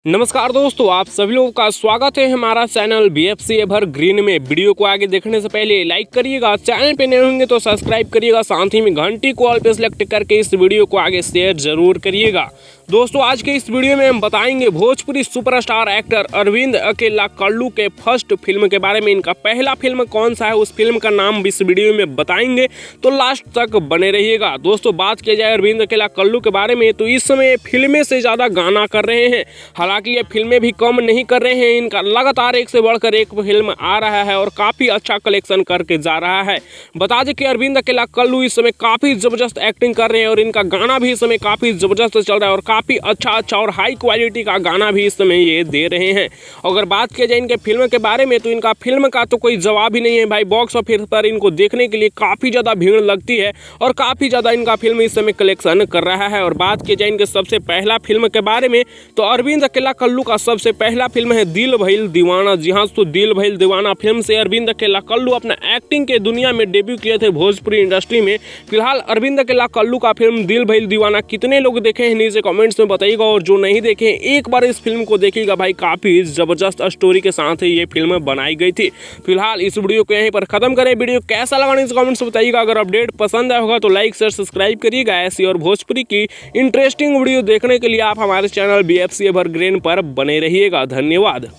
नमस्कार दोस्तों, आप सभी लोगों का स्वागत है हमारा चैनल BFC एवरग्रीन में। वीडियो को आगे देखने से पहले लाइक करिएगा, चैनल पे नए होंगे तो सब्सक्राइब करिएगा, साथ ही में घंटी को ऑल पे सेलेक्ट करके इस वीडियो को आगे शेयर जरूर करिएगा। दोस्तों, आज के इस वीडियो में हम बताएंगे भोजपुरी सुपरस्टार एक्टर अरविंद अकेला कल्लू के फर्स्ट फिल्म के बारे में। इनका पहला फिल्म कौन सा है, उस फिल्म का नाम इस वीडियो में बताएंगे, तो लास्ट तक बने रहिएगा। दोस्तों, बात किया जाए अरविंद अकेला कल्लू के बारे में तो इस समय फिल्में से ज़्यादा गाना कर रहे हैं। हालांकि ये फिल्में भी कम नहीं कर रहे हैं, इनका लगातार एक से बढ़कर एक फिल्म आ रहा है और काफ़ी अच्छा कलेक्शन करके जा रहा है। बता दें कि अरविंद अकेला कल्लू इस समय काफ़ी ज़बरदस्त एक्टिंग कर रहे हैं और इनका गाना भी इस समय काफ़ी ज़बरदस्त चल रहा है और काफ़ी अच्छा और हाई क्वालिटी का गाना भी इस समय ये दे रहे हैं। अगर बात किया जाए इनके फिल्म के बारे में तो इनका फिल्म का तो कोई जवाब ही नहीं है भाई। बॉक्स ऑफिस पर इनको देखने के लिए काफ़ी ज़्यादा भीड़ लगती है और काफ़ी ज़्यादा इनका फिल्म इस समय कलेक्शन कर रहा है। और बात की जाए इनके सबसे पहला फिल्म के बारे में तो अरविंद अकेला कल्लू का सबसे पहला फिल्म है दिल भइल दीवाना। जी हाँ, तो दिल भइल दीवाना फिल्म से अरविंद अकेला कल्लू अपना एक्टिंग के दुनिया में डेब्यू किए थे भोजपुरी इंडस्ट्री में। फिलहाल अरविंद अकेला कल्लू का फिल्म दिल भइल दीवाना कितने लोग देखे हैं नीचे कमेंट्स में बताइएगा, और जो नहीं देखे हैं एक बार इस फिल्म को देखिएगा भाई। काफ़ी ज़बरदस्त स्टोरी के साथ ये फिल्म बनाई गई थी। फिलहाल इस वीडियो को यहीं पर खत्म करें। वीडियो कैसा लगा नीचे कमेंट्स में बताइएगा। अगर अपडेट पसंद आया होगा तो लाइक शेयर सब्सक्राइब करिएगा। ऐसी और भोजपुरी की इंटरेस्टिंग वीडियो देखने के लिए आप हमारे चैनल BFC एवरग्रीन पर बने रहिएगा। धन्यवाद।